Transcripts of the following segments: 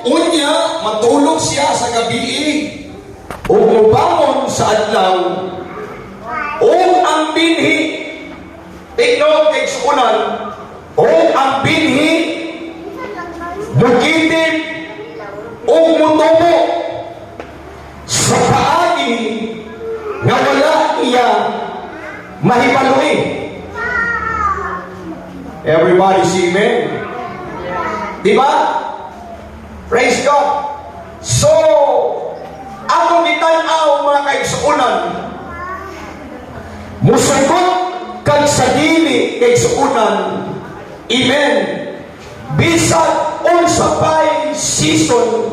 Unya, matulog siya sa gabi. O mubangon sa adlaw. O ang binhi. Take note, kay sukunan. O ang binhi. Mugitid. O mutubo. Sa paagi. Nga wala iya mahipalui. Everybody see amen? Diba? Praise God. So, ako gitanaw mga kaigsuunan. Musagot kag sa dili kaigsuunan. Amen. Bisag unsa pay season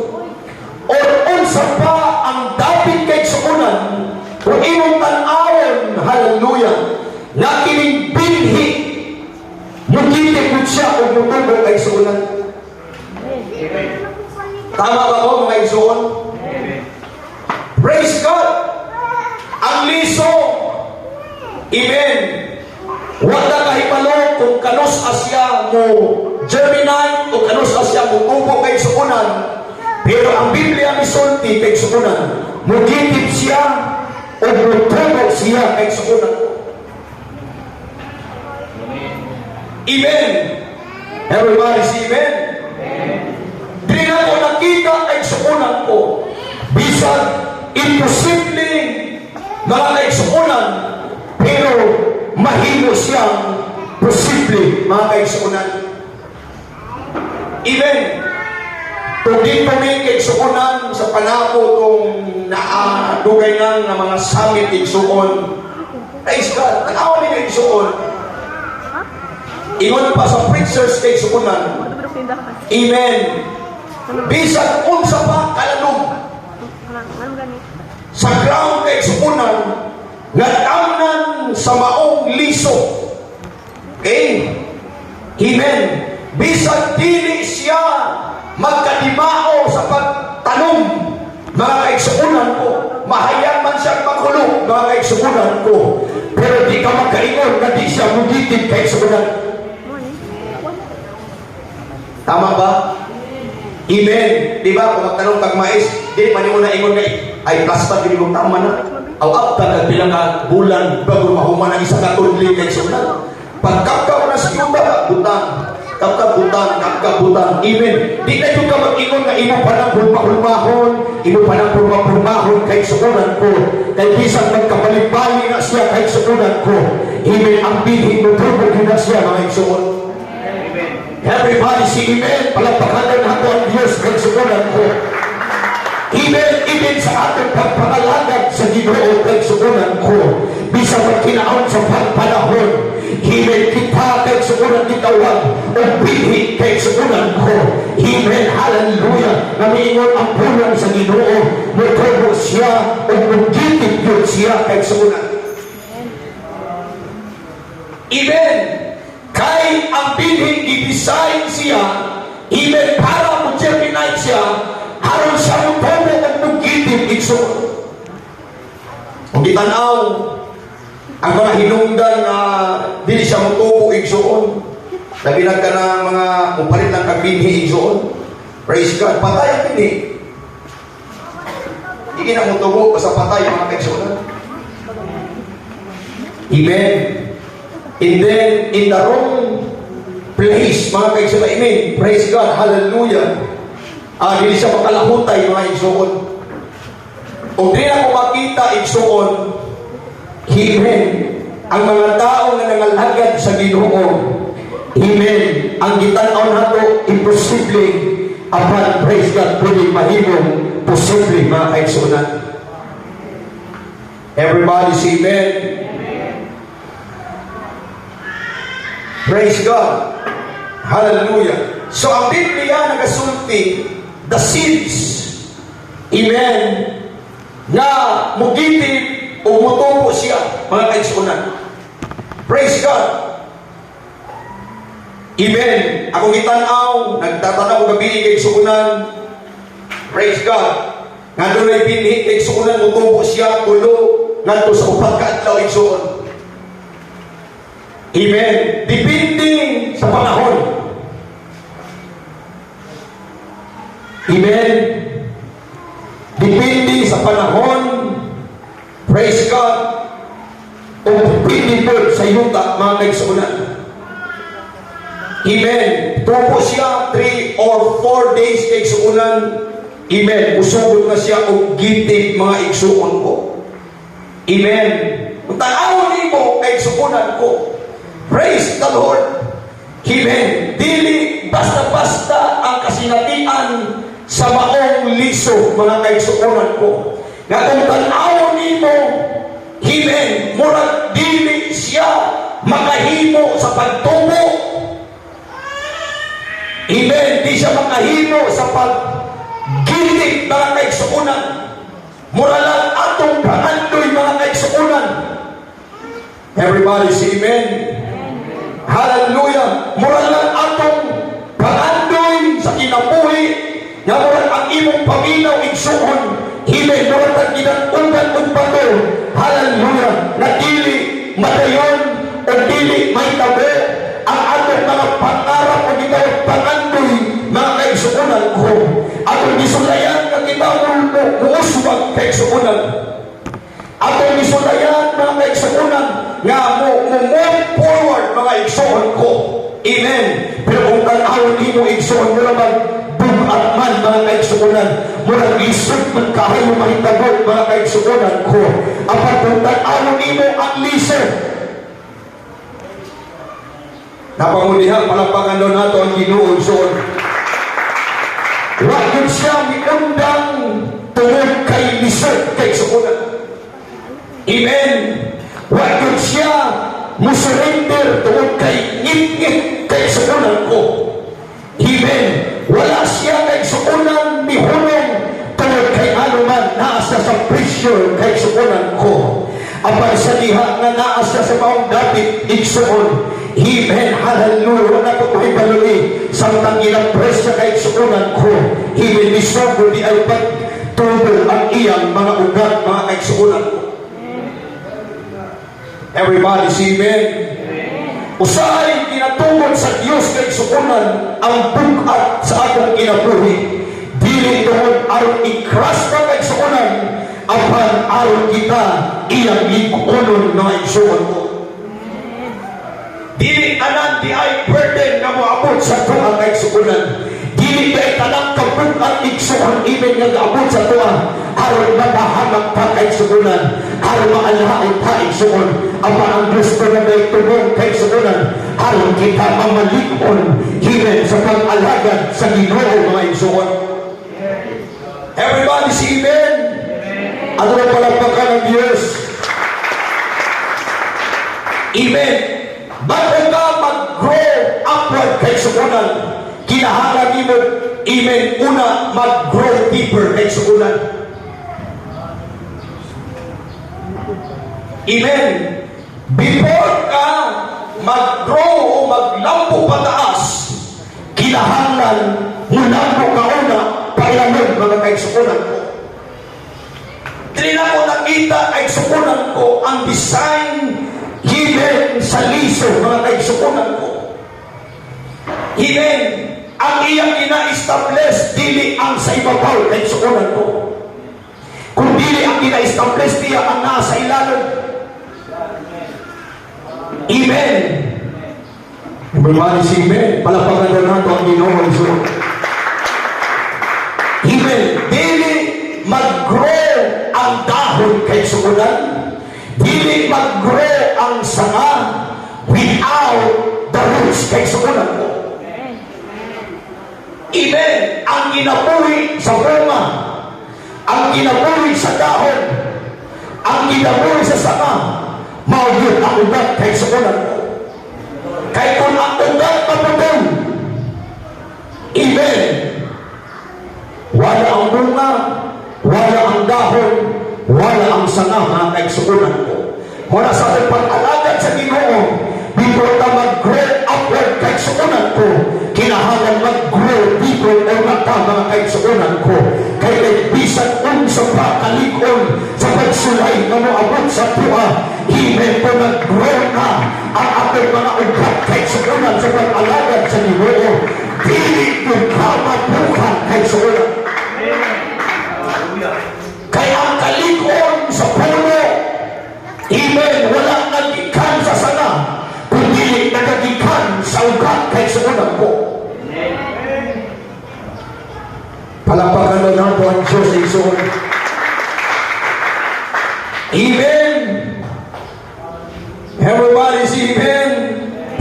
or unsa pa ang dapat kaigsuunan o imong tan-awon, hallelujah, na kining binhi mugitid gud siya og mutubo kaigsuunan. Tama ba ko mga igsoon? Praise God! Ang liso, amen, wala kahipalo kung kanus asya mo germinate o kanus asya mo tubo kay suunan, pero ang Biblia misulti kay suunan, mugitid siya o mutubo siya kay suunan. Amen! Everybody say amen? Di na ko nakita kay suunan ko. Bisag imposible mga kaigsuunan, pero mahimo siyang posible mga kaigsuunan. Amen. Kung di pa may kaigsuunan sa panako kung naadugay ng mga summit igsuon, praise God, nanawa ni kaigsuon. Ingon pa sa preachers kaigsuunan. Amen. Bisag unsa pa kalanong sa ground kay suunan nga tamnan sa maong liso. Okay? Amen. Bisag dili siya magkadimao sa pagtanong mga kaigsuunan ko, mahayag man siya maghulog mga kaigsuunan ko, pero di ka magkaingon na di siya mugitid kaigsuunan. Tama ba? Amen. Di ba? Kung magtanong kag mais, di pa niyo na ingon na ay plasta din kong tama na. Aw apta kag bilang ka bulan bago mahuman ang isa ka tudli kay sunan. Pagkakaw na sa yuta, butang. Kapkabutan. Amen. Di na yung ka mag-ingon na imo pa ng pulma-pulmahon, imo pa ng pulma-pulmahon kay sunan ko. Kay bisang magkabalik-balik na siya kay sunan ko. Amen. Ang bihin mo tubo na siya mga igsuon. Everybody say amen. Palagpakanan nato ang Diyos kay sukunan ko. Amen. Amen sa ating pagpangalagad sa Ginoo kay sukunan ko. Bisa magkinaon sa pagpanahon. Amen. Kita kay sukunan itawag o binhi kay sukunan ko. Amen. Hallelujah. Namiingon ang pulang sa Ginoo. Mutubo siya o mugitid yun siya kay sukunan. Amen. Kay ang binhing i-design siya, even para mo-germinate siya, haron siya mutubo at mugitid igsoon. Kung gitanaw, ang mga hinungdan na dili siya mutubo igsoon, labinan ka ng mga mupalit ng kabinhi igsoon, praise God, patay ang binhi. Hindi na mutubo sa patay mga kaigsoon. Amen. And then, in the wrong place, mga kaigsoon, amen. Praise God, hallelujah. Hindi siya makalahutay, mga igsoon. Kung di na ko makita, igsoon, amen. Ang mga tao na nangalagad sa Ginoo, amen. Ang gitanaw nato, imposible. Apan, praise God, pwede mahimong posible, mga kaigsoon. Everybody say amen. Praise God. Hallelujah. So, ang Biblia nagasulti, the seeds, amen, na mugitid o mutubo siya, mga kaigsuunan. Praise God. Amen. Akong gitanaw, nagtatanaw gabi kaigsuunan. Praise God. Nga doon ay binhi kaigsuunan, mutubo siya, tulo, nga doon sa upat kaadlaw igsuon. Amen. Depende sa panahon. Amen. Depende sa panahon, praise God, o depende po sa yuta, mga kaigsuunan. Amen. Tupo siya 3 or 4 days kaigsuunan. Amen. Usugod na siya og gitid, mga igsuon ko. Amen. Kung tanawon nimo kaigsuunan ko, praise the Lord. Amen. Dili basta-basta ang kasinatian sa maong liso, mga kaigsuunan ko. Nga kung tanawon nimo, amen, murag dili siya makahimo sa pagtubo. Amen. Di siya makahimo sa paggilig, mga kaigsuunan. Mura lang atong pangandoy, mga kaigsuunan. Everybody say amen. Hallelujah. Mura lang atong pangandoy sa kinabuhi nga mura ang imong paminaw igsuon. Amen. Mura ang ginatunggan og bato. Hallelujah. Na dili madayon o dili may tabi ang atong mga pangarap o gitawag pangandoy, mga kaigsuunan ko. Atong gisulayan nga gitawag muuswag kaigsuunan. Atong gisulayan, mga kaigsuunan, nga move forward, mga igsuon ko. Amen. Pero kung tanawon nimo igsuon mo naman bugat man, mga kaigsuunan, murag isip man kahayo mahitagot, mga kaigsuunan ko. Apan kung tanawon nimo ang liso, napangunihang palapakan daw nato ang Ginoo igsuon. Wa gyud siya miundang tungod kay liso kaigsuunan. Amen. Wa gyud siya musurrender tungod kay ngit-ngit kaigsuunan ko. Amen. Wala siya kaigsuunan mihunong tungod kay anuman naa siya sa pressure kaigsuunan ko. Apan sa diha nga naa siya sa maong dapit igsuon. Amen. Hallelujah. Wala ko mahibalui samtang ginapresya kaigsuunan ko. Amen. Misogo di ay pagtubo ang iyang mga ugat, mga kaigsuunan ko. Everybody say amen. Usahay kinatungod sa Dios kaigsuunan ang bugat sa atong kinabuhi. Dili tungod aron i-crush pa kaigsuunan, apan aron kita iyang ikuunon, mga igsuon ko. Dili tanan di ay burden nga moabot sa tuwa kaigsuunan. Dili kay tanang kabugat igsuon iben nga gaabot sa tuwa aron mabahamag pa kaigsuunan, aron maalahay pa igsuon. Apan ang gusto na may tubong kaigsuunan aron kita mamalikon himen sa pag-alagad sa Ginoo, mga igsuon. Everybody say amen. Ano na palagpakan ng Diyos? Amen. Bago ka mag-grow upward kaigsuunan, kinahanglan nimo, amen, una mag-grow deeper kaigsuunan. Amen. Before ka mag-grow o maglampo pataas, kinahanglan mulampo ka una pailamon, mga kaigsuunan ko. Dili na ko nakita kaigsuunan ko ang design given sa liso, mga kaigsuunan ko. Amen. Ang iyang ina-establish dili ang sa ibabaw kaigsuunan ko. Kung dili ang ina-establish diya ang nasa ilalim. Amen. Everybody say amen. Palapakan na nato ang Ginoo igsuon. Amen. Dili mag-grow ang dahon kaigsuunan. Dili mag-grow ang sanga without the roots kaigsuunan ko. Amen. Ang ginabuhi sa bunga, ang ginabuhi sa dahon, ang ginabuhi sa sanga, maugyot ang ugat kaigsuunan ko. Kaya kung ang ugat maputol, amen, wala ang bunga, wala ang dahon, wala ang sanga, mga kaigsuunan ko. Mula sa ating pag-alagad sa Ginoo, before ka mag-grow upward kaigsuunan ko, kinahanglan mag-grow deeper o mata, mga kaigsuunan ko. Kaya bisan unsa pa kalikon sa pagsulay na moabot sa tuwa, amen, po nag-grow na ang ating mga ugat kaigsuunan sa pag-alagad sa Ginoo. Dili ko ka mabukan kaigsuunan. Palapakan mo nato ang Diyos sa isuon. Amen. Everybody say amen.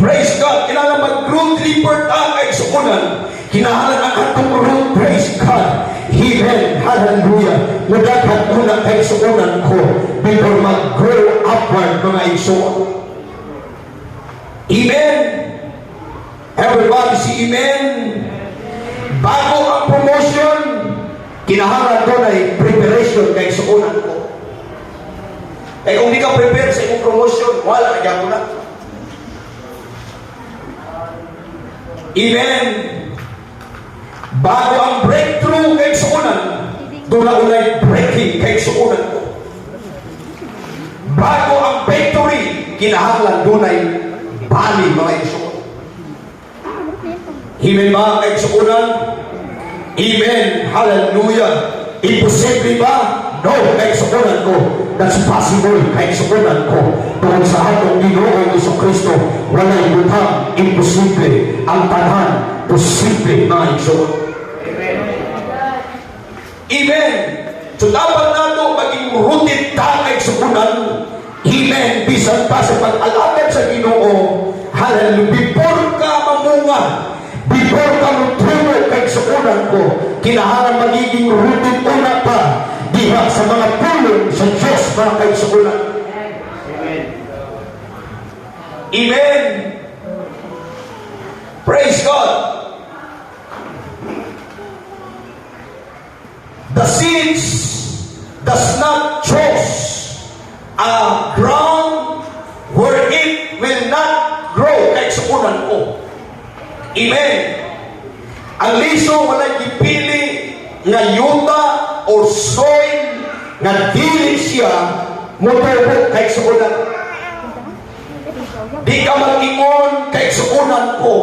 Praise God. Kailangan mag-root report kay suunan. Kinahalan ang atong root. Praise God. Amen. Hallelujah. Mudaghat muna kay suunan ko before mag-grow upward mga isuon. Amen. Everybody say amen. Bago ang promotion, kinahalan doon ay preparation kay suunan ko. Eh kung di ka prepare sa imong promotion, wala na mo na. Amen. Bago ang breakthrough kay suunan, doon na unay breaking kay suunan ko. Bago ang victory, kinahanglan doon ay bali mga isuon. Amen ba kay suunan? Amen. Hallelujah. Imposible ba? No, kay suunan ko. That's possible kay suunan ko. Tungkol sa atong Ginoo Jesucristo, walay butang imposible. Ang tanan, posible mga isuon. Amen. So dapat nato maging rooted ta kay suunan. Amen. Bisan pa sa pag-alagad sa Ginoo. Hallelujah. Before ka mamunga, before ka magtumo kay suunan ko, kinahanglan magiging rooted una pa diha sa mga pulong sa Diyos mga kay suunan. Amen. Amen. Praise God. The seeds does not choose a ground where it will not grow kay suunan ko. Amen. Ang liso walay gipili nga yuta or soil nga dili siya motubo kay suunan. Di ka mag-ingon kay suunan ko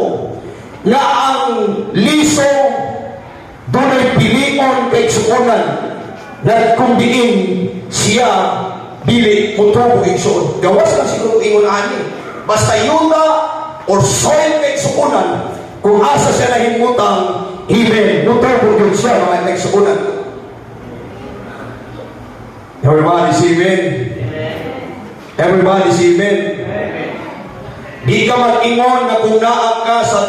nga ang liso dunay pilion kay suunan na kung diin siya dili motubo igsoon. Gawas lang siguro ingon ani. Basta yuta or soil kay suunan, kung asa siya nahimutang, amen, motubo yun siya mga kay suunan. Everybody say amen. Everybody say amen. Di ka mag-ingon na kung naa ka sa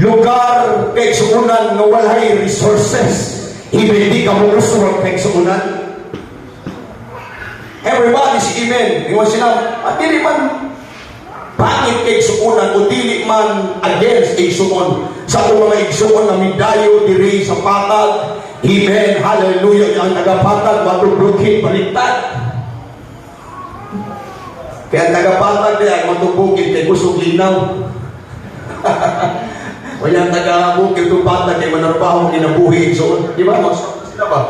lugar kay suunan na walay resources, hindi ka mausuwag kay suunan. Everybody say amen. Ingon sila, at dili man pangit kay suunan o dili man against igsuon sa mga igsuon na midayo diri sa patag. Amen. Hallelujah. Ang tagapatag matubugin baliktad. Kaya ang tagapatag ay matubugin kay kusog linaw. Walang taga-bukid itong patag kay manarbaho kinabuhi igsuon. Di ba? Sila ba?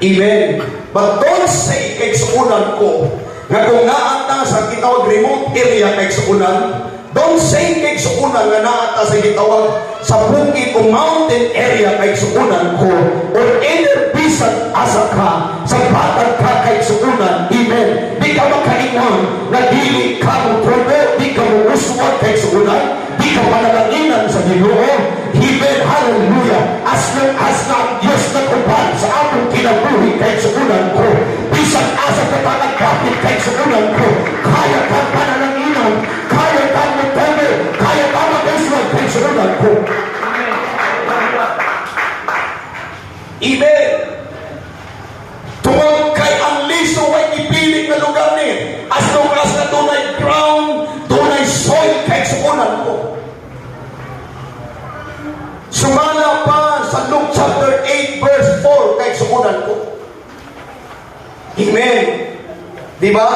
Amen. But don't say kay suunan ko nga kung naata sa gitawag remote area kay suunan, don't say kay suunan nga naata sa gitawag sa bukid o mountain area kay suunan ko or either bisan asa ka sa batag ka kay suunan. Amen. Di ka makaingon na dili ka mo probo, di ka mo uswag kay suunan, di ka panalanginan sa Ginoo. Amen. Hallelujah. As long as na Diyos na kuban sa atong kinabuhi kay suunan ko, bisan asa ka panagkapit kay suunan ko, kaya kang panalanginan, kaya kang magtobo, kaya kang mag-uswag kay suunan ko. Amen. Tungod kay ang liso ay ipilit na lugar ni, as long as na tunay ground, tunay soil kay suunan ko. Sumala pa sa Luke chapter 8 verse 4 kay suunan ko. Amen. Di ba?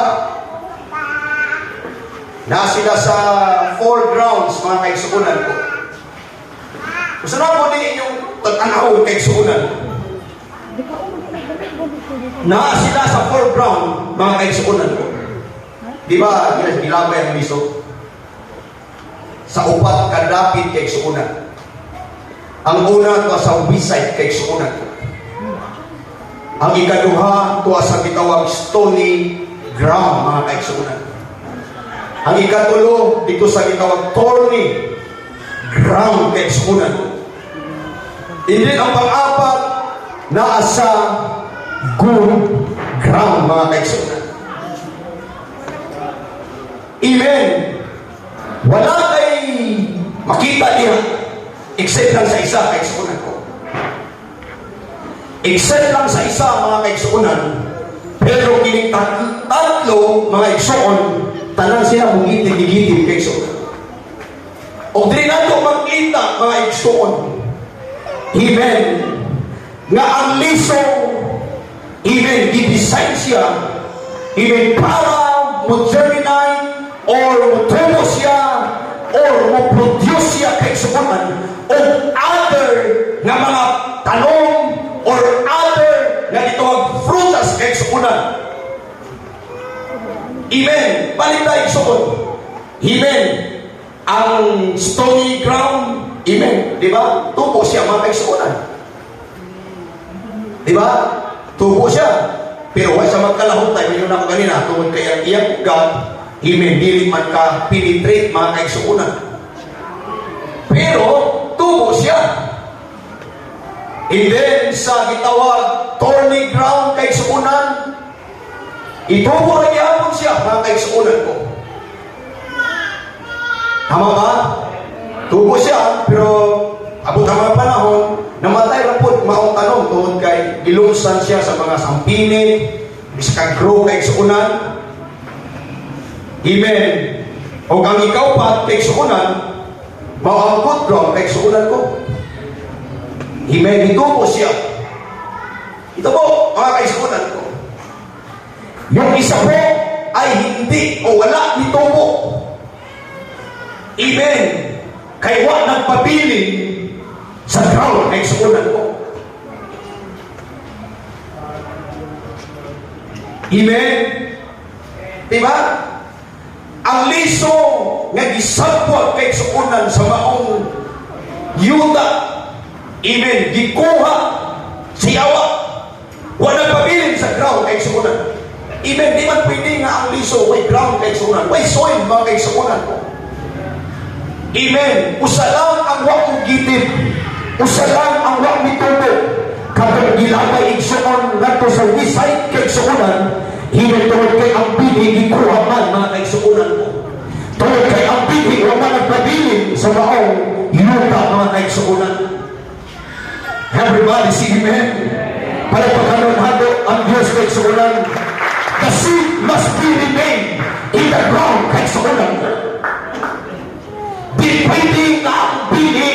Na sila sa 4 grounds mga kay suunan ko. Gusto na po din inyong tatanaw kay suunan. Na sila sa 4 ground mga kay suunan ko. Di ba? Gilabay ang liso. Sa upat kadapit kay suunan. Ang una to sa Wisay kay suunan ko. Ang ikaduha to sa gitawag stony ground mga kay suunan. Ang ikatulo dito sa gitawag thorny ground kay suunan ko. Hindi ang pang-apat na sa good ground, mga kaigsunan. Amen. Wala kay makita niya except lang sa isa, kaigsunan ko. Except lang sa isa, mga kaigsunan. Pero kining tatlo, mga igsuon, tanan sila mugitig-gigitig kaigsunan. O di nato makita, mga igsuon. Amen. Nga ang liso, amen, i-design siya, amen, para mo-germinate or mo-tubo siya or mo-produce siya kay sukunan o other nga mga tanong or other nga ito ang frutas kay sukunan. Amen. Balik tayo sukun. Amen. Ang stony ground, amen, di ba? Tubo siya mga kaigsuonan. Di ba? Tubo siya. Pero wala siya magkalahot tayo. Yung ako kanina, tungkol kay ang iyang God, amen, dili man ka penetrate mga kaigsuonan. Pero, tubo siya. And then, sa gitawag, thorny ground kaigsuonan, itubo na gihapon siya mga kaigsuonan ko. Tama ba? Tubo siya, pero abot ang mga panahon, namatay na po maong tanong tungkol kay gilusan siya sa mga sampinit, iskag-grow kay suunan. Amen. O kang ikaw pa kay suunan, maangkot ground kay suunan ko. Amen. Itubo siya. Ito po, mga kay suunan ko. Yung isa po ay hindi o wala itubo. Amen. Kay wa nagpabiling sa ground ay sukunan ko. Amen. Diba? Ang liso nga gisabwag kay sukunan sa maong yuta. Amen. Gikuha siyawa. Wa nagpabiling sa ground ay sukunan. Amen. Di man pwede nga ang liso way ground kay sukunan. Way soil mga kay sukunan ko. Amen. Usa lang ang wa kong gitid. Usa lang ang wa mitubo. Kapag gilabay igsuon nato sa wisay kay igsuonan, hinatungod kay ang bini gikuha man mga kaigsuonan ko. Tungod kay ang bini wa man nagpabilin sa maong yuta mga kaigsuonan. Everybody say amen. Para pagkaroon hado ang Diyos kaigsuonan. The seed must be remain in the ground kaigsuonan ko. Di pwede na ang bili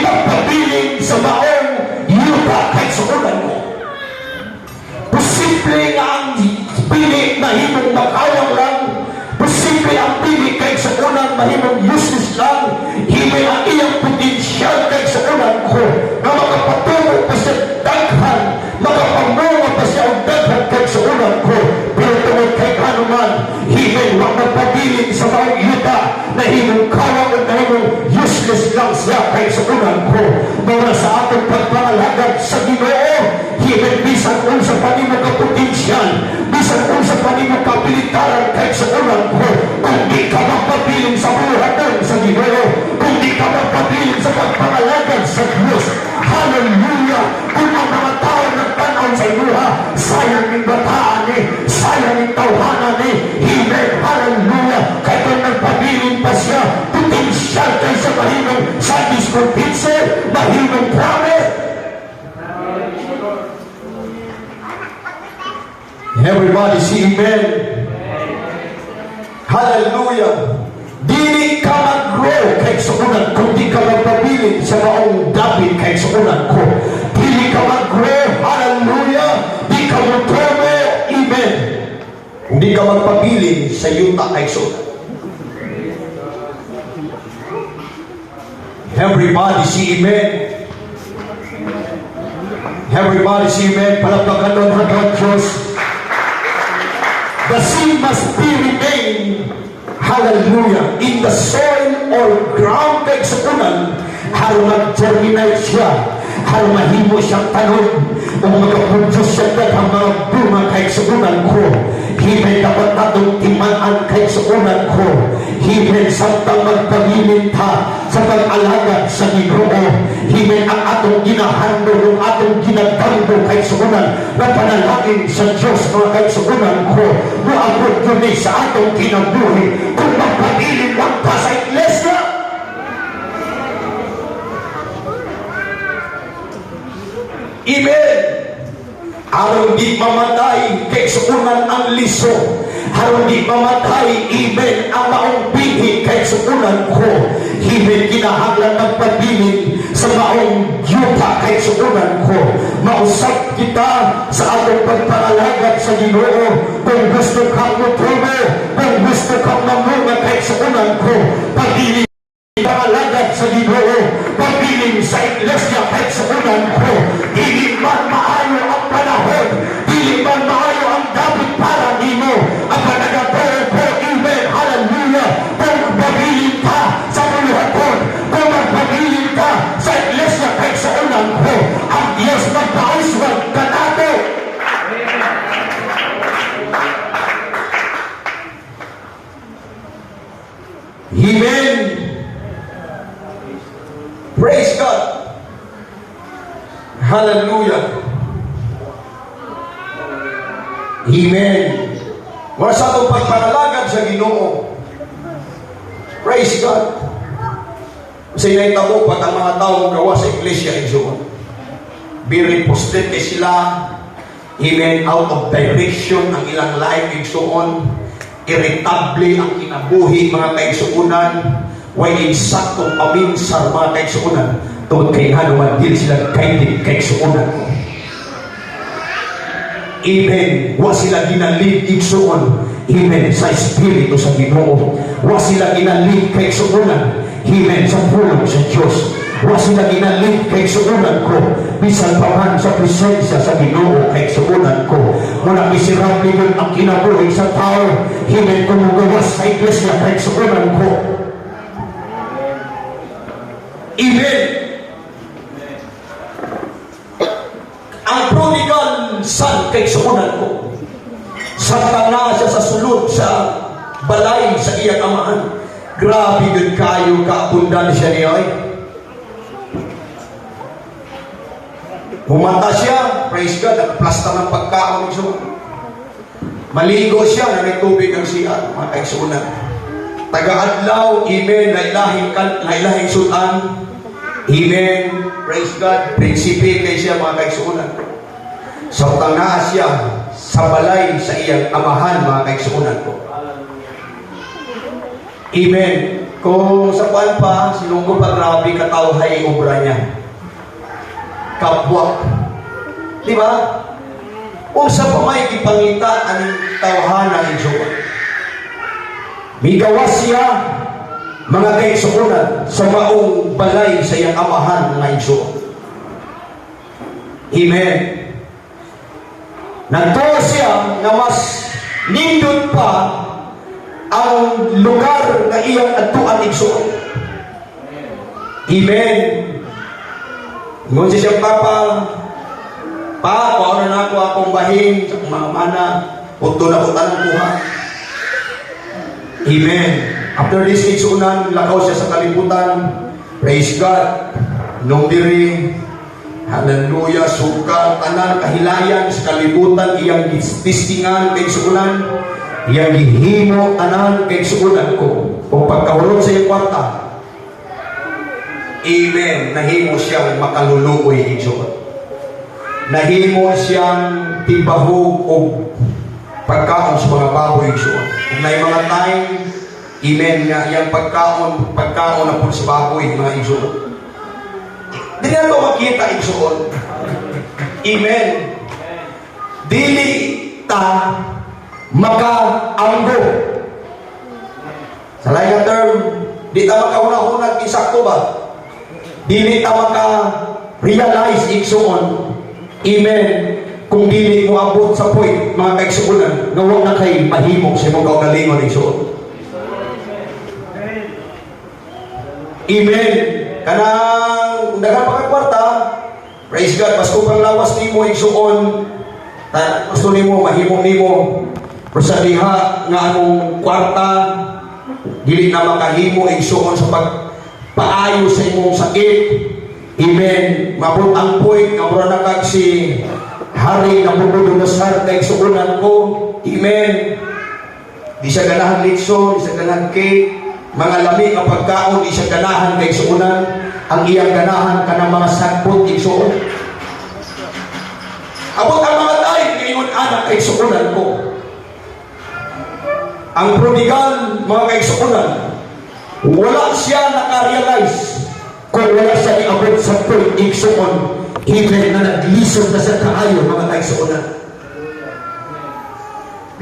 magpabiling sa maong yuta kahit sukunan mo. Posible nga ang bili na himong makawang lang. Posible ang bili kahit sukunan mahimong useless lang. Himay ang iyang potensyal kahit sukunan ko na makapatungo pa siya daghan, makapamungo pa siya ang daghan kahit sukunan ko. Pero tungod kay kanuman, himay wag magpabiling sa maong yuta na himong kawang at na himong useless lang siya kahit sukunan ko. Mula sa atong pagpangalagad sa Ginoo, himay bisan kung sa panimo kapotensyal, bisan kung sa panimo kabilitaran kahit sukunan ko, kung di ka magpabiling sa buhatan sa Ginoo, kung di ka magpabiling sa pagpangalagad sa Diyos. Hallelujah! Kung ang mga tao nagtanaw sa inuha, sayang ng bataan sayang ng tawhanan himay, hallelujah! Kaya kung nagpabiling pa siya, potensyal kayo sa mahimong sadis convincer, mahimong promise. Everybody say amen. Hallelujah. Dili ka mag-grow kahit sukunan kung di ka magpabiling sa maong David kahit sukunan ko. Dili ka mag-grow, hallelujah. Di ka mag-grow, amen. Kung di ka magpabiling sa yuta kahit sukunan. Everybody say amen. Everybody say amen. Palagpagan ng hanggang Diyos. The seed must be remain, hallelujah, in the soil or ground kay sukunan, hal mag-germinate siya, hal mahimo siyang tanon, o mag-produce siya ang mga bunga kay sukunan ko. Himay dapat natong timaan kay sukunan ko. Himay samtang magpagilin ta sa pag-alagad sa Ginoo. Himen ang atong ginahandol, ang atong ginagdando kay sugunan na panalangin sa Diyos mga kay sugunan ko. Muabot yun sa atong kinabuhi kung magpabilin lang pa sa iglesia. Amen. Aron di mamatay kay suunan ang liso. Aron di mamatay, amen, ang maong binhi kay suunan ko. Amen, kinahanglan magpabilin sa maong yuta kay suunan ko. Mausap kita sa atong pagpangalagad sa Ginoo. Kung gusto kang mutubo, kung gusto kang mamunga kay suunan ko, pabilin pangalagad sa Ginoo, pabilin sa iglesia kay suunan ko. Dili man maayo ang panahon, dili man maayo ang dapat para nimo, ang panagaboo ko, amen, hallelujah. Kung pabilin ka sa muluhaton, kung magpabilin ka sa iglesia kay suunan ko, ang Diyos magpauswag ka nato. Amen. Praise God. Hallelujah. Amen. Wala sa itong pagpanalagad sa Ginoo. Praise God. Sa inaitabo pag ang mga tao gawa sa iglesia igsoon. Very posted kay sila. Amen. Out of direction ang ilang life igsoon. Irritable ang kinabuhi mga kaigsuunan. Way insaktong paminsar mga kaigsuunan. Tungod kay hanuman, dili sila guided kaigsuunan ko. Amen. Wa sila ginalid igsuon. Amen. Sa Espiritu sa Ginoo. Wa sila ginalid kaigsuunan. Amen. Sa pulong sa Diyos. Wa sila ginalid kaigsuunan ko. Bisan pa man sa presensya sa Ginoo kaigsuunan ko. Muna miserable yun ang kinabuhi sa tao. Amen. Kung magawas sa iglesia kaigsuunan ko. Amen. Ang prodigal son kay suunan ko. Santa na siya sa sulod sa balay sa iyang amahan. Grabe yun kayo kaabundan siya niya. Humanta siya, praise God, nagplasta ng pagkaon ng suunan. Maligo siya, na tubig ang siya, mga kaigsuunan. Taga-adlaw, amen, nailahing sudan. Amen. Praise God. Prinsipe kay siya mga kaigsuunan. Sa tanga siya sa balay sa iyang amahan mga kaigsuunan ko. Amen. Kung sa kuan pa, sinunggo pa grabe katawhay obra niya. Kapwa. Di ba? Kung sa pamay ipangita ang tawhanan ng Diyos. Migawas siya mga kaigsuunan sa maong balay sa iyang amahan ng Diyos. Amen. Nagtuwa siya na mas nindot pa ang lugar na iyang atuan igsuon. Amen. Ngun siya Papa, paano na ako akong bahin sa mga mana, punto na punta ng buha. Amen. After this igsuunan, lakaw siya sa kalibutan. Praise God. Nung diri, hallelujah, suka, tanan, kahilayan sa kalibutan, iyang tistingan kay igsuunan, iyang gihimo, tanan, kay igsuunan ko. Kung pagkahulog sa iyang kwarta, amen, nahimo siyang makaluluoy igsuon. Nahimo siyang tibahog o pagkaon sa mga baboy igsuon. Kung na mga time, amen, nga iyang pagkaon na po sa baboy, mga igsuon. Dili nato makita igsuon. Amen. Dili ta makaanggo. Sa lain term, di ta makauna-una isakto ba? Dili ta maka-realize igsuon. Amen. Kung dili mo abot sa point, mga kaigsuunan, nga wa na kay mahimong sa imong kaugalingon igsuon. Amen. Kanang daghang pagkwarta, praise God, mas kupang lawas nimo igsuon, gusto nimo mahimo nimo, pero sa diha nga anong kwarta, dili na makahimo igsuon sa pagpaayo sa imong sakit. Amen. Mabot ang point nga mura na kag si Hari na Nabucodonosor kay suunan ko. Amen. Di siya ganahan litso, di siya ganahan cake, mga lami nga pagkaon, di siya ganahan kay suunan. Ang iyang ganahan kanang mga sagpot igsuon. Abot ang mga tayo ngayon anak kay suunan ko. Ang prodigal, mga kaigsuunan, wala siya nakarealize kung wala siya iabot sa point igsuon. Even na naglisod na sa kaayo, mga kaigsuunan.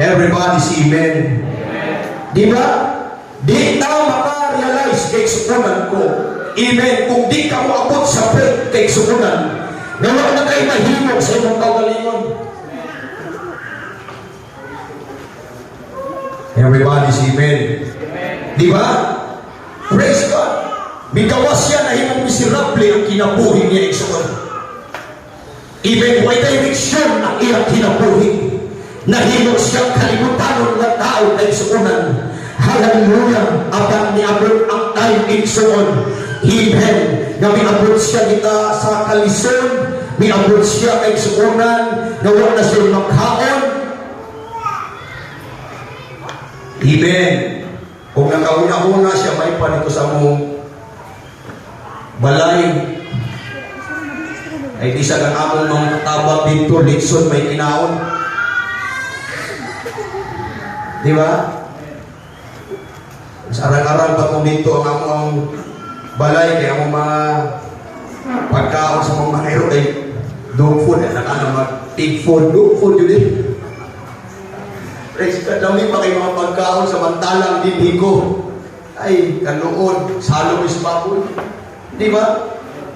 Everybody say amen. Di ba? Di na makarealize kay suunan ko. Amen. Kung di ka moabot sa point kay suunan, wala na kayo mahimog sa imong kaugalingon. Everybody say amen. Di ba? Praise God. Bikawas siya na himong miserable ang kinabuhi niya igsuon. Even may direction ang iyang kinabuhi. Nahimog siyang kalimutanon ng tao na igsuonan. Hallelujah. Abang niabot ang time igsuon. Amen. Na miabot siya kita sa kalison. Miabot siya kay igsuonan. Nawa na siya magkaon. Amen. Kung nakauna-una siya, may panito sa mong balay, ay di sa kang among mga tabang dito, litson, may kinaon. Di ba? Sa arang-arang pa kung dito ang among balay, kaya among mga pagkaon sa mga manero, ay dog food, ay nakana mag-pig food, dog food yun din. Praise God, dami pa kayo mga pagkaon samantalang dinhi ko. Ay, kanoon, salong isbapon. Di ba?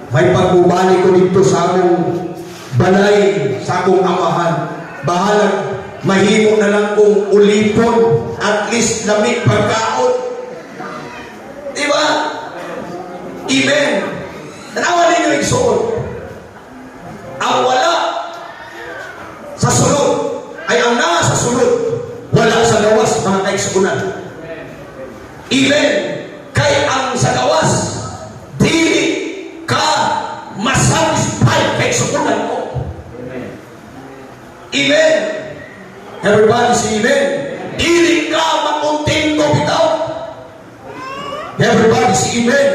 May pagbubali ko dito sa akong balay, sa akong amahan. Bahalag, mahimo na lang kong ulipon, at least lamig pagkaon. Di ba? Amen. Tanawa ninyo igsuon. Ang wala sa sulod ay ang nasa sulod. Wala sa gawas, mga kaigsuunan. Amen. Kay ang sa gawas, dili ka masatisfied kaigsuunan ko. Amen. Everybody say amen. Dili ka makontento bitaw. Everybody say amen.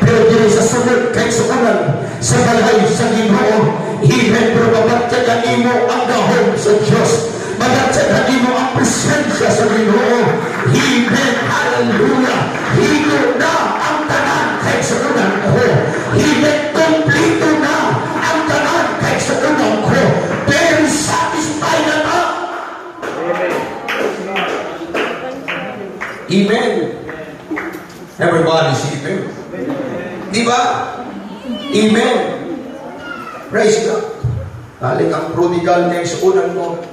Pero dili sa sunod kaigsuunan, sa balay sa Ginoo, amen. Pero mabatyagan nimo ang dahon sa Diyos. Magatsagan mo ang presensya sa Ginoo. Amen. Hallelujah. Hino na ang tanan kahit sa unang ko. Amen. Kompleto na ang tanan kahit sa unang ko. Very satisfied na na. Amen. Everybody say amen. Diba? Amen. Praise God. Balik ang prodigal niya sa unang ko.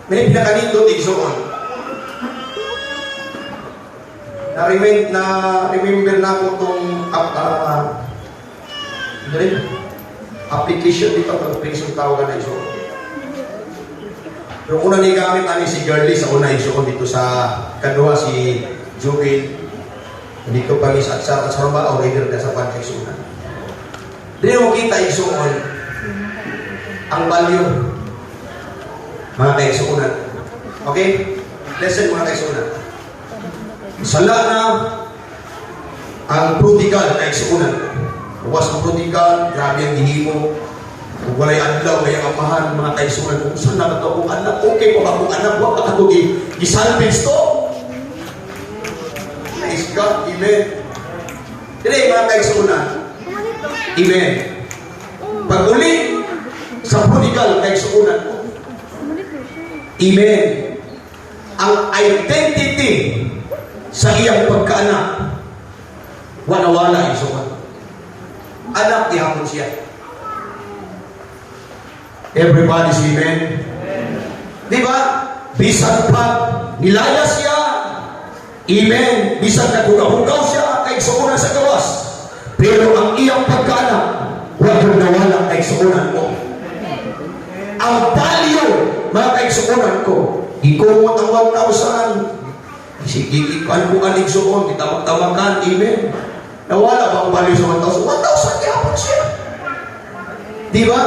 May pinakanindot igsuon. Na-remember na ako itong application dito, pag-application tawagan na igsuon. Pero una ni gamit namin si Girlie sa una igsuon dito sa kadua si Joel. Dito pag isa at sa rumba o rider na sa pag-igsuonan. Hindi mo kita igsuon ang value. Mga kaigsuunan. Okay? Listen, mga kaigsuunan. Sala na ang prodigal na kaigsuunan. Buwas ang prodigal, grabe ang hihimo. Kung wala'y adlaw, may amahan, mga kaigsuunan. Kung saan na ito, kung anak, okay po ba kung anak, huwag ka ito gisalvage to. Praise God, amen. Dili, mga kaigsuunan. Amen. Pag uli sa prodigal, kaigsuunan ko. Amen. Ang identity sa iyang pagkaanak wanawala isuman. Anak ihapon siya. Everybody say amen. Di ba? Bisan pa nilaya siya. Amen. Bisan naghugaw siya kay suunan sa gawas. Pero ang iyang pagkaanak wag nawala kay suunan mo. Ang value, mga kaigsuunan ko, ikumot ang 1,000. Sige, ikuan ko ka nigsuon, kita magtawagan, amen. Nawala ba ang value sa 1,000? 1,000 kaya Di ba?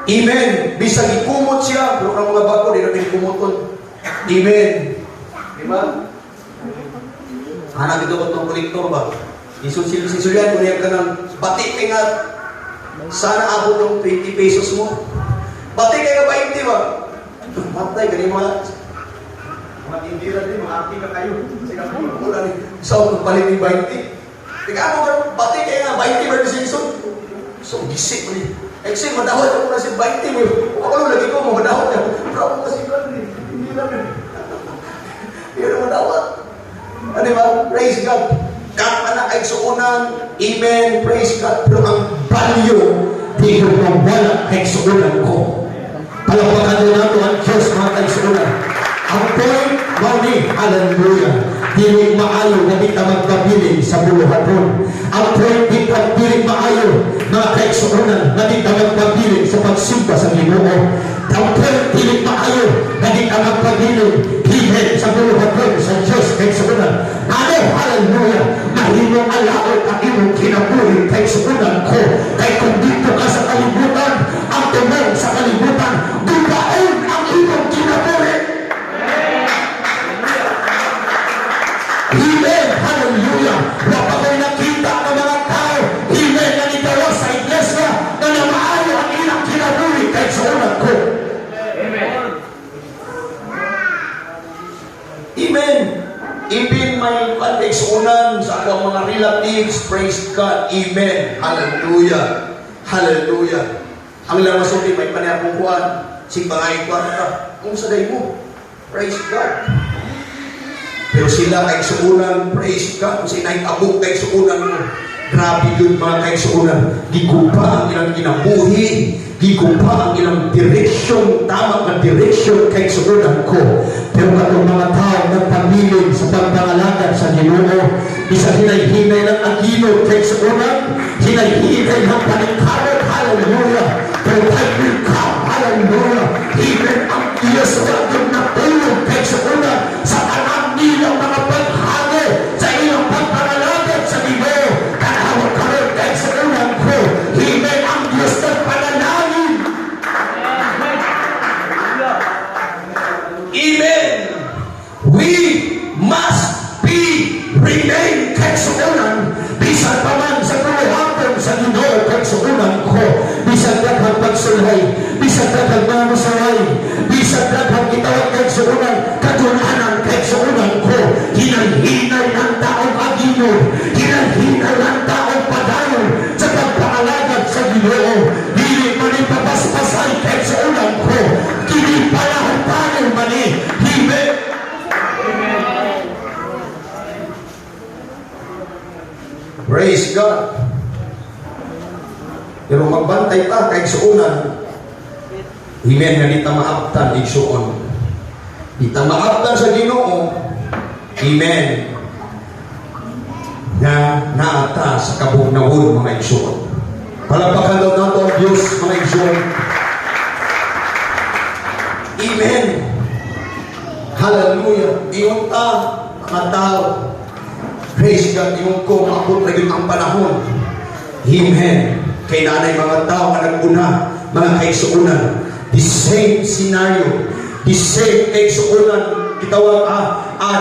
Amen. Bisag ikumot siya, pero ang mga bago, di natin kumuton. Amen. Di ba? Hanap ito ko itong kolektor ba? Isusulyan mo niya ka ng batik kay nga sana abot ng 20 pesos mo. Batik kay nga 20 ba? Matay, ganyan mga tindira din, mga arti ka kayo. Sige mo, mula rin. So, nagpalit ng 20. Teka, ano ba? Batik kay nga 20 ba Simpson? So, gisik mo niya. Exil, madawat ako na si 20 mo. Ako lang lagi ko, madawat niya. Pero ako kasi hindi lang yun. Hindi na madawat. Ano ba? Praise God. Kahit anak ay suunan, amen, praise God. Pero ang value, di ko mawala ay suunan ko. Palapakan din nato ang Diyos, mga kaisuunan. Ang point, mauni, hallelujah. Dili maayo na di ka magpabiling sa buluhaton. Ang point, di ka dili maayo, mga kaisuunan, na di ka magpabiling sa pagsimba sa Ginoo. Ang point, dili maayo, na di ka magpabiling hihin sa buluhaton sa Diyos, kaisuunan. Ano, hallelujah, mahimong alaot ang imong kinabuhi kaisuunan ko. Kay kung dito ka sa kalibutan, ang tumong sa kalibutan, dugaon ang imong kinabuhi. Amen, hallelujah. Wapa ko'y nakita ng mga tao, amen, na nitawa sa iglesia, na namaayo ang ilang kinabuhi kaisuunan ko. Amen. Even may kaisuunan sa akong mga relatives, praise God. Amen. Hallelujah. Hallelujah. Ang lamasuti may panayapungkuhan, si pangay kwarta, kung saday mo, praise God. Pero sila kaisuunan, praise God. Kung sinay abog kaisuunan mo, grabe yun mga kaisuunan. Gigupa ang ilang kinabuhi, gigupa ang ilang direksyon, tama na direksyon kaisuunan ko. Pero katong mga tao nagpamiling sa pagpangalagan sa Ginoo, isa hinay-hinay ng agino kaisuunan, hinay-hinay ng paningkarot, hallelujah. Pero tayo will come, hallelujah. Even ang Diyos na natulog kaisuunan sa tanang nilang mga paghalo sa ilang pagpangalagan sa Ginoo. Kanawag karoon kaisuunan ko, amen, ang Diyos ng panalangin. Amen. We must be remain kaisuunan. Bisan pa man sa puluhapon sa Ginoo kaisuunan ko. Bisan daghang pagsulhay, bisan daghang mamusaray, bisan daghang gitawag kaisuunan, katunanan kaisuunan ko. Hinay-hinay ng taong aginod, hinay-hinay ng taong padayon sa pagpangalagan sa Ginoo. Dili man ipapaspasay kaisuunan ko. Kini palahampanin man hibe. Praise God. Pero magbantay pa kay suunan. Amen, nga di ta maabtan igsuon. Di ta maabtan sa Ginoo. Amen. Nga naata sa kabugnaon mga igsuon. Palapakan daw nato ang Diyos mga igsuon. Amen. Hallelujah. Iyon ta mga tao. Praise God. Iyon ko maabot na yun ang panahon. Amen. Kay nanay mga tao na naguna, mga kaisuunan, the same scenario, the same kaisuunan, gitawag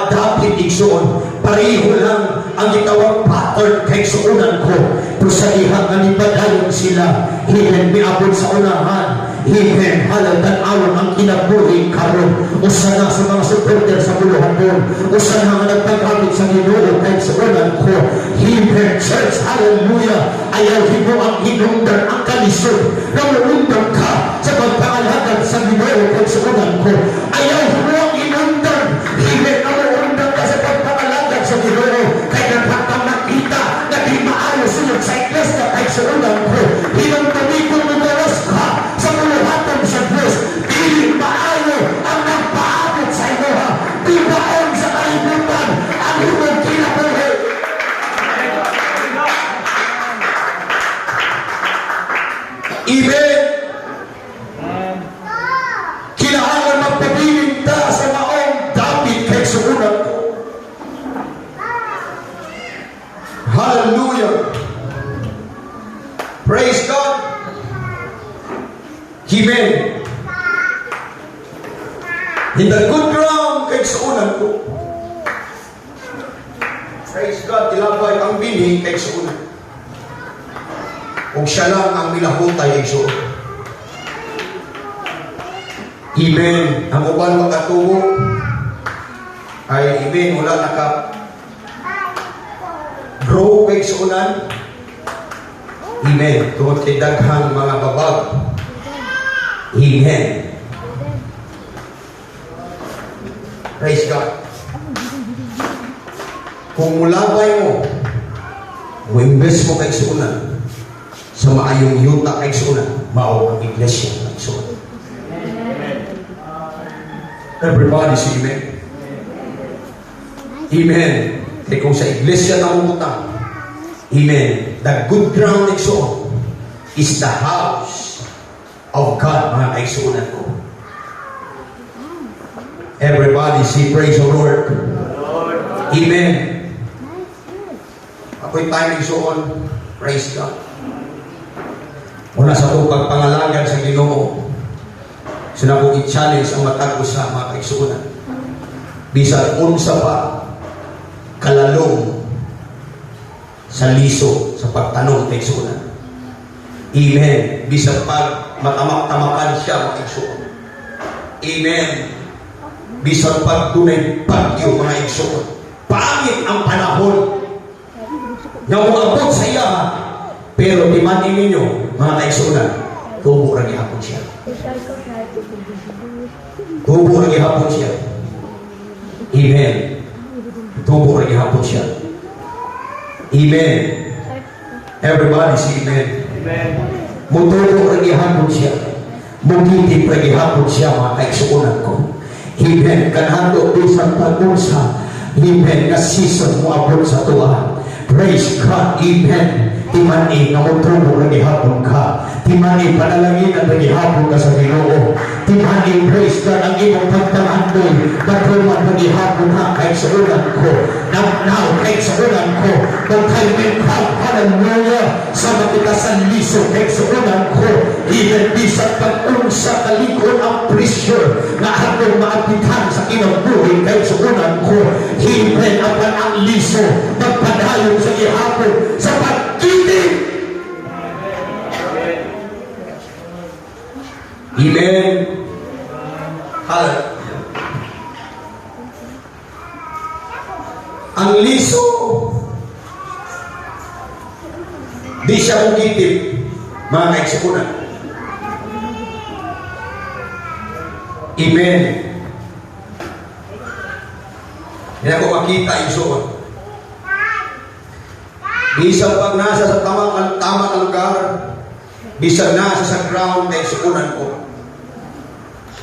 dapat igsuon, pareho lang ang gitawag pattern kaisuunan ko. Pero sa ihang nanipadayon sila, amen, miabot sa unahan, amen, halagang awon ang kinabuhi karon. Usa na sa mga supporter sa buluhaton, usa na nga nagpagamit sa Ginoo kaisuunan ko, amen, church, hallelujah. Ayaw hibo ang hinungdan ang kalisod na maundang ka sa pagpangalagan sa Ginoo kaisuunan ko. Ayaw hibo ang hinungdan, amen, na maundang ka sa pagpangalagan sa Ginoo. Kaya nagpatang nakita na di maayos sunod sa iglesia kaisuunan ko. Hinungdanikong lugaras ka sa buluhaton sa Diyos. Dili maayo ang nagpaabot sa iyo ha. Di baon sa kalibutan ang imong kinabuhi. Amen. Kinahanglan magpabiling ta sa maong David kaisuunan ko. Hallelujah. Praise God. Amen. In the good ground kay suunan ko. Praise God, ilabay ang bini kay suunan. Kung siya lang ang milahutay ay suunan. Amen. Ang uban magkatubo ay amen, wala naka grow kay suunan. Amen. Tungod kay daghang mga babag. Amen. Praise God. Kung mulabay mo, invest mo kay suunan, sa maayong yuta kay suunan, mao ang iglesia kay suunan. Everybody say amen. Amen. Kaya kung sa iglesia na umutang, amen, the good ground kay suunan is the house of God, mga kaisuunan ko. Everybody say praise the Lord. Amen. Ako'y tayo nagsuon. Praise God. Muna sa itong pagpangalagan sa Ginoo, sila ko i-challenge ang matag sa mga kaisuunan. Bisan unsa pa kalalong sa liso sa pagtanong kaisuunan. Amen. Bisan pag matamak-tamakan siya mga kaisuunan. Amen. Bisan pag tunay bagyo mga kaisuunan. Pangit ang panahon na umabot sa iya, pero timanin ninyo, mga kaisunan, tubo rin ihapon siya. Tubo rin ihapon siya. Amen. Tubo rin ihapon siya. Amen. Everybody say amen. Amen. Mutubo rin ihapon siya. Mugitip rin ihapon siya, mga kaisunan ko. Amen. Kanando isang pag-usa. Amen. Na season mo abot sa tuwa. Praise God. Amen. Timani na mutubo na gihapon ka. Timani panalangin na gihapon ka sa Ginoo. Timani, praise God, ang imong pagtamandoy. Matuman na gihapon ha kahit sa ulan ko. Now, kahit sa ulan ko. Magkaibig ka, hallelujah. Sama kita sa liso kahit sa ulan ko. Even bisat pag-unsa kalikon ang pressure na atong maapitan sa kinabuhi kahit sa ulan ko. Amen. Apan ang liso magpadayon sa gihapon sa pag-ibig. Amen. Hallelujah. Ang liso, di siya mugitip, mga kaisukunan. Amen. Hindi ako makita yung suon. Bisang pag nasa sa tamang lugar, bisang nasa sa ground na isuunan ko.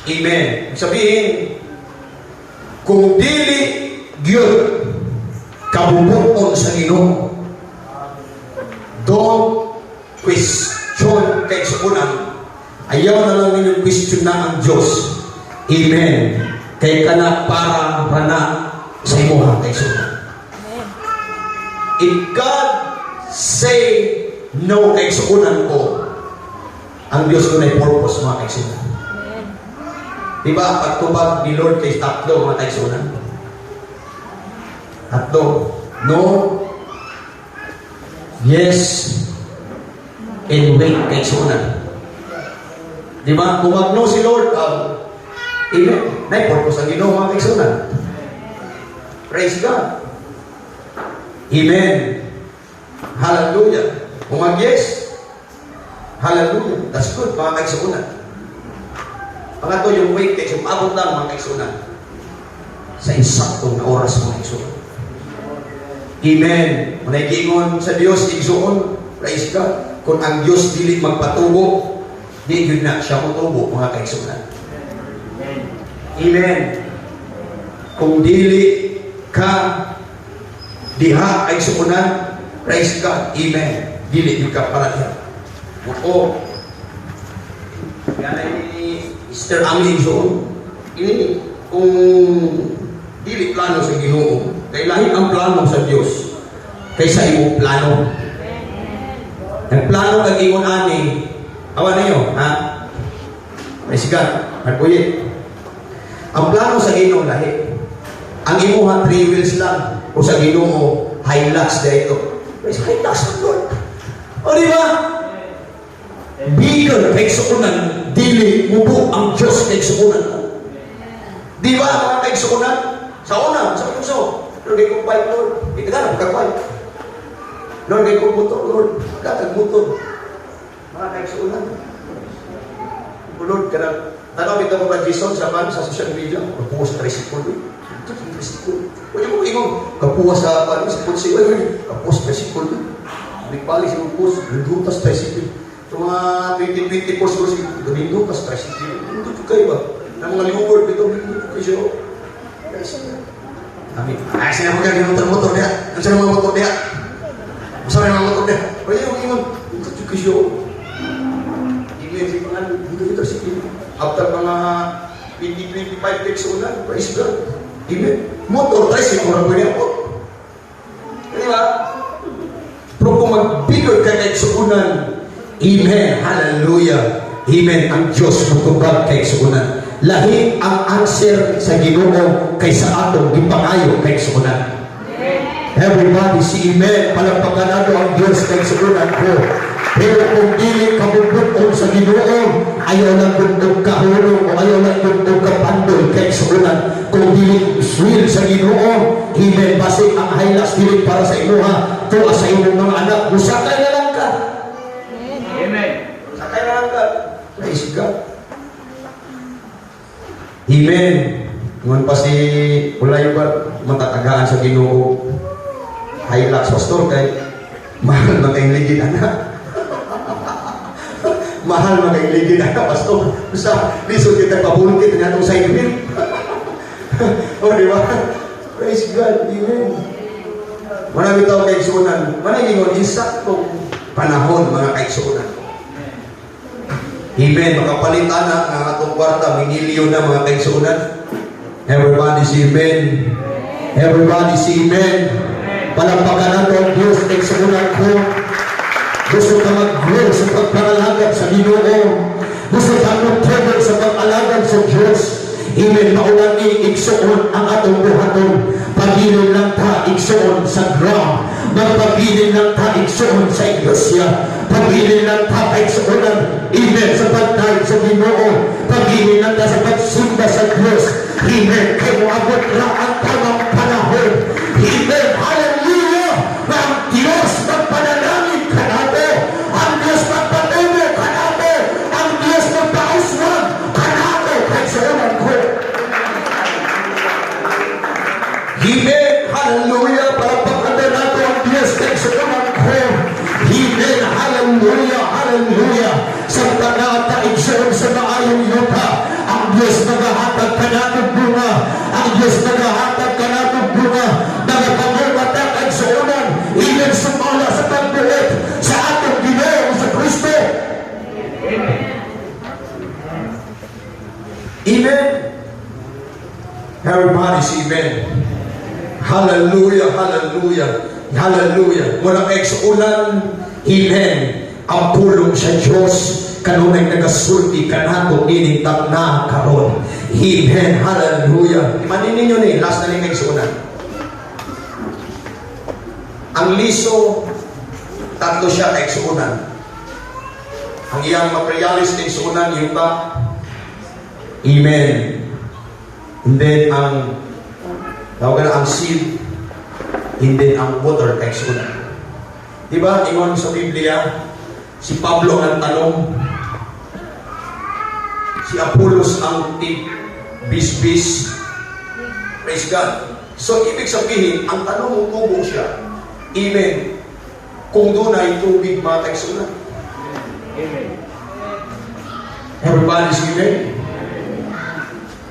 Amen. Sabihin, kung dili gyud kabubuton sa Ginoo, don't question kay isuunan. Ayaw na lang ninyong question na ang Diyos. Amen. Kay kana para rana sa imuha kay isuunan. If God say no kay suunan ko, ang Diyos ko na purpose mga kaisunan. Diba, pagtubag ni Lord kay tatlo mga kaisunan? Tatlo. No, yes, and wait kay suunan. Diba, kumagno si Lord, amen, na purpose ang Ginoo mga kaisunan. Praise God. Amen. Hallelujah. Kung mag-yes, hallelujah. That's good, mga kaisunan. Pangato yung wait kayo, maabot lang mga kaisunan. Sa insaktong na oras mga kaisunan. Amen. Muna'y giingon sa Diyos, igsuon, praise God. Kung ang Diyos dili magpatubo, di yun na siya matubo, mga kaisunan. Amen. Kung dili ka diha ay suunan, praise God, amen. Dili yung kapalagyan. Oo. Yan ay Mr. Amin Zone. Ini, kung dili plano sa Ginoo, kay lahi ang plano sa Diyos kaysa imong plano. Ang plano kag ingon ani, awan niyo, ha? Praise God. Nagpuyit. Ang plano sa Ginoo lahi. Ang imuha 3 wheels lang. O sa Ginoo, Hilux dito. Praise Hilux ang Lord. O di ba? Bigger kay suunan, dili mubo ang Diyos kay suunan. Di ba mga kay suunan? Sa una, sa puso. Lord, kay kong bike, Lord. Ito ka na, magkakbike. Lord, kay kong motor, Lord. Katag motor. Mga kay suunan. Lord, kanang tanaw ito mo ba Jason sa social media? Kapuha sa tricycle. Ito sa tricycle. Huwag mo ingong. Kapuha sa putsi. Kapuha sa tricycle. Balik sa pus. Lindutas tricycle. Ito mga 20-20 post ko siya. Lindutas tricycle. Lindut kayo ba? Na mga liward ito. Lindut kayo siya. Amin. Ay, sila mo kaya motor niya. Ano sila mga motor niya? Masama yung mga motor niya. Huwag mo ingong. Lindut kayo siya. Dito sige. After mga 20-25 days ulan, praise God. Amen. Motor, tricycle, kurang pwede ako. Di ba? Pero kung magbigod ka kahit suunan, amen, hallelujah, amen, ang Diyos magkubag kahit suunan. Lahi ang answer sa Ginoo kaysa atong gipangayo kahit suunan. Everybody say amen. Palagpakan nato ang Diyos kahit suunan ko. Pero kung dili ka bubutong sa Ginoo, ayaw lang bubutong kahulong o ayaw lang bubutong kapandol kahit suunan. Kung dili will sa Ginoo, amen, basig ang Hilux dili para sa imuha, to sa imong mga anak, musakay na lang ka. Amen. Sakay na lang ka. Praise God. Amen. Ngun pa si ulay ba matatagaan sa Ginoo. Hilux pastor kay mahal na kayong ligid anak. Mahal na kayong ligid anak pastor. Sa lisod kita pabulkit na itong side wheel. O di ba? Praise God. Amen. Marami tao kaigsunan. Marami ngon insaktong panahon mga kaigsunan. Amen. Makapalit anak ng atong kwarta, minilyo na mga kaigsunan. Everybody say amen. Everybody say amen. Palampakan nato ang Diyos kaigsunan ko. Gusto ka mag-grow sa pagpangalagad sa Ginoo. Gusto ka mag-travel sa pag-alagad sa Diyos. Amen. Maulang igsuon ang atong buhaton. Pagilin lang ta igsuon sa ground. Magpabilin lang ta igsuon sa iglesia. Pagilin lang ta igsuonan. Amen. Sa pagtay sa Ginoo. Pagilin lang ta sa pagsimba sa Diyos. Amen. Kaya moabot lang ang tamang panahon. Amen. Hallelujah. Na ang Diyos magpanalangin ka nato. Ang Diyos magpatubo ka nato. Ang Diyos magpauswag ka nato. Kahit sa ulan ko. Amen. Hallelujah. Palapakatan nato ang Diyos kahit sa ulan ko. Amen. Hallelujah. Hallelujah. Sa tanata igsoon sa maayong yuta. Ang Diyos nagahatag ka nato bunga. Ang Diyos nagahatag ka nato bunga. Nagapangumatak ang suunan. Amen. Sumala sa pagbuot sa atong Ginoo sa Kristo. Amen. Amen. Everybody say amen. Hallelujah, hallelujah, hallelujah. Mula kay suunan, amen. Ang pulong sa Diyos kanunay nagasulti kanato ining tagna karon. Amen, hallelujah. Imanin ninyo ni last na ni kay suunan. Ang liso, tatlo siya kay suunan. Ang iyang materialis kay suunan, yung ba? Amen. And then ang tawag na ang seed, and then ang water kay suunan. Diba? Ingon sa Biblia, si Pablo ang tanong, si Apollos ang bisbis. Praise God. So, ibig sabihin, ang tanong mo tubo siya. Amen. Kung doon ay tubig mga kaigsunan. Amen. Everybody say amen.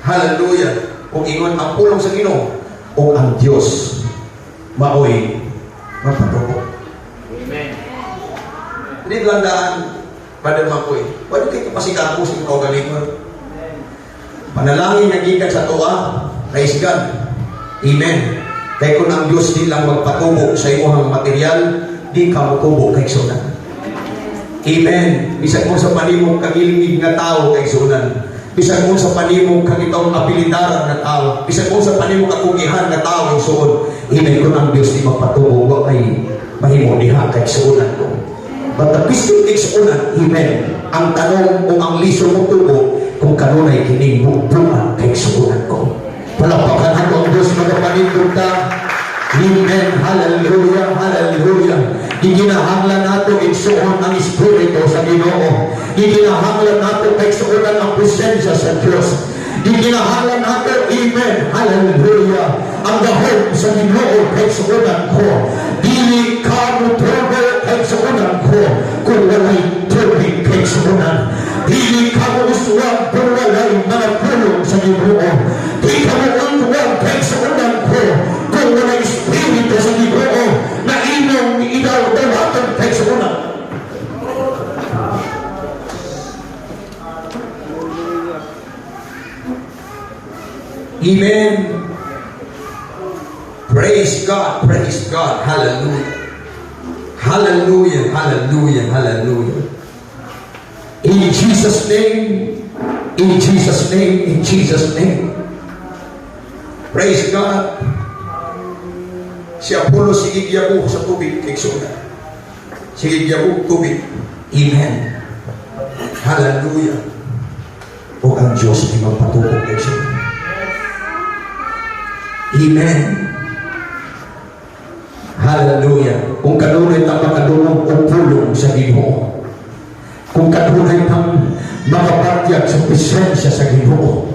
Hallelujah. Kung ingon ang pulong sa Ginoo o ang Diyos, maoy mapatubo. Amen. Hindi lang daan, Brother Makoy. Pwede kayo pasigamo sa ikaw galingon. Panalangin na gikan sa tuwa. Praise God. Amen. Kaya kung ang Diyos di lang magpatubo sa iyong material, di ka magtubo kay sunan. Amen. Bisag mo sa palimong kagilingig nga tao kay sunan. Bisan mo sa panimong kang itong abilidaran na tao, bisan mo sa panimong kakugihan na tao ang suod, hinay ko ng Diyos di magpatubo, wag ay mahimo diha kay suunan ko. But the Christian suunan, amen. Ang tanong o ang liso mo tubo, kung kanunay kining bukbukan kay suunan ko. Palapakan ako ang Diyos magapanindog ka. Amen. Hallelujah. Hallelujah. Iginahanglan nato igsuon ang Espiritu sa Ginoo. Iginahanglan nato igsuonan ang presensya sa Diyos. Iginahanglan nato, amen. Hallelujah. Ang gahom sa Ginoo igsuonan ko. Dili ka mutubo igsuonan ko kung walay tubig igsuonan. Dili ka muuswag kung walay mga pulong sa Ginoo. Di ka muuswag igsuonan ko kung walay Espiritu sa Ginoo na inyong idawatan kay sa una. Amen. Praise God, praise God. Hallelujah. Hallelujah, hallelujah, hallelujah. In Jesus' name, in Jesus' name, in Jesus' name. Praise God. Si Apollo, sige giyabu sa tubig, kiksunan. Sige giyabu, tubig. Amen. Hallelujah. O ang Diyos ay magpatubog kiksunan. Amen. Hallelujah. Kung kanunay tang makadulong o pulong sa Ginoo. Kung kanunay tang makapatyag sa presensya sa Ginoo.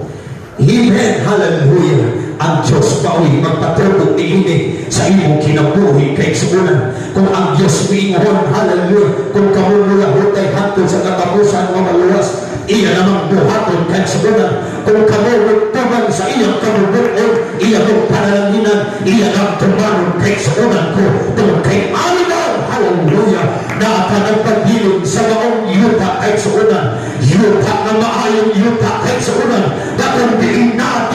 Amen. Hallelujah. Ang Diyos baoy magpatulog ini sa imong kinabuhi kay suunan. Kung ang Diyos miingon, hallelujah, kung kamumula hutay hatod sa katapusan ng maluwas, iya namang buhaton kay suunan. Kung kamumugtuman sa iyang kamubuon, iya mong panalanginan, iya nang tumanon kay suunan ko. Tungkol kay alinaw, hallelujah, na akanagpagbilog sa maong yuta kay suunan. Yuta na maayong yuta kay suunan. Dakong diin natin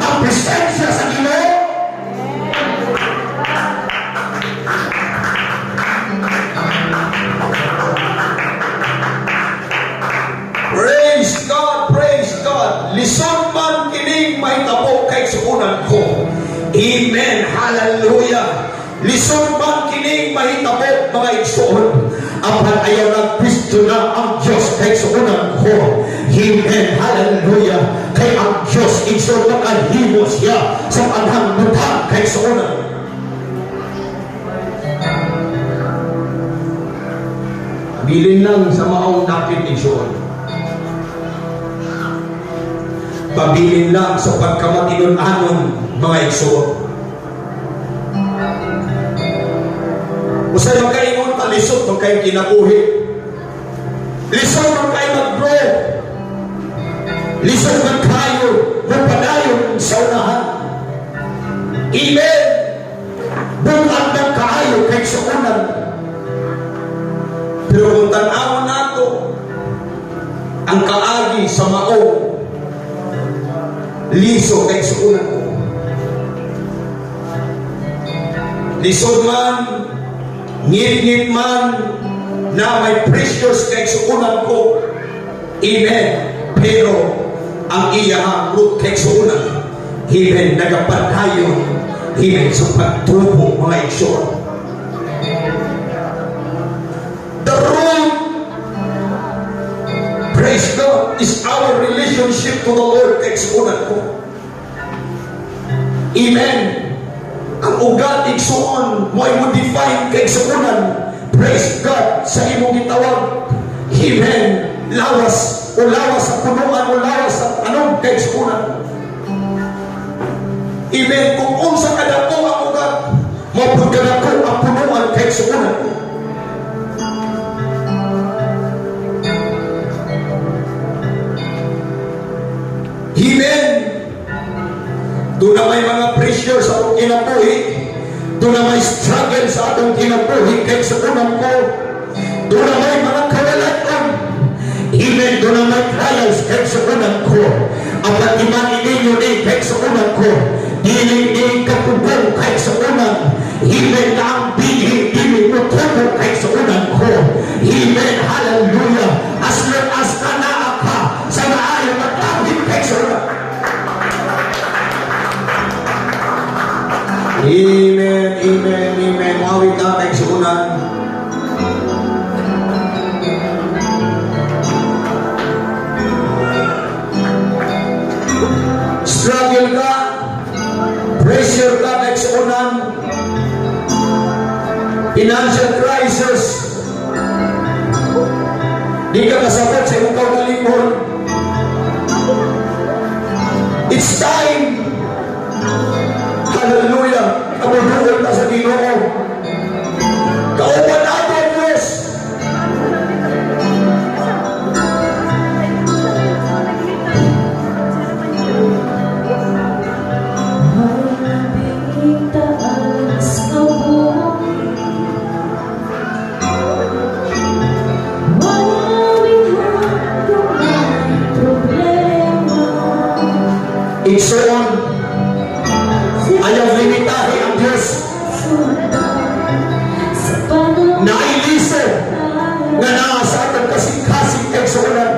ang presensya sa Ginoo. Praise God, praise God. Lison man kining mahitabo kay suunan ko. Amen, hallelujah. Lison man kining mahitabo mga igsoon. Apan ayaw ng Kristo na ang Diyos kay suunan ko. Amen, hallelujah. Kay ang Diyos igsoon makahimo siya sa anhang butang kay suunan. Bilin lang sa maong dapit igsoon. Pabilin lang sa pagkamatinon-anon mga igsoon. Usay magkaingon pa lisod kung kayo kinabuhi. Lisod kung kayo mag-grow. Lisod kung kayo magpadayon sa unahan. Amen. Bukan ng kaayo kay sa unan. Pero kung tanawon nato ang kaagi sa maong liso kay sa unan ko. Lisod man, ngit-ngit man, na may precious kay suunan ko. Amen. Pero ang iyahang root kay suunan, amen, nagapadayon, amen, sa pagtubo mga igsoon. The root, praise God, is our relationship to the Lord kay suunan ko. Amen. Ang ugat igsoon mo ay mo define kay suunan. Praise God sa imong gitawag. Amen. Lawas o lawas sa punuan o lawas sa anong kay suunan. Amen. Kung unsa kadako ang ugat, mapud kadako ang punuan kay suunan. Amen. Doon na may mga pressure sa atong kinabuhi. Doon na may struggle sa atong kinabuhi kay sa unang ko. Doon na may mga kawalatan. Amen. Doon na may trials kay sa unang ko. Ang pag-iman ninyo din kay sa unang ko. Dili kapubong kay sa unang. Amen. Na ang bighi dili mo tubo kay sa unang ko. Amen. Hallelujah. As long as kanaa ka sa maayong at awit na tayo suunan. Struggle ka, pressure ka tayo suunan, financial crisis, di ka kasabot sa iyong kaugalingon. It's time. Hallelujah. Kamuduol na sa Ginoo. Kauban nato ang Diyos. Igsoon, ayaw limitahi ang Diyos. Nailiso nga naa sa atong kasing-kasing kaigsuonan.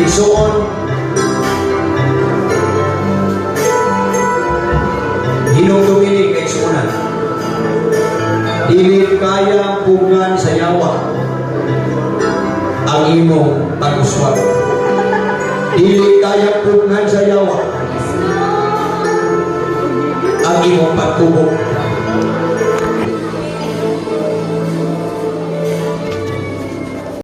Igsoon, hinungdungin kay igsuunan. Dili kaya pugngan sa yawa ang imong pag-uswag. Dili kaya pugngan sa yawa ang imong pagtubok.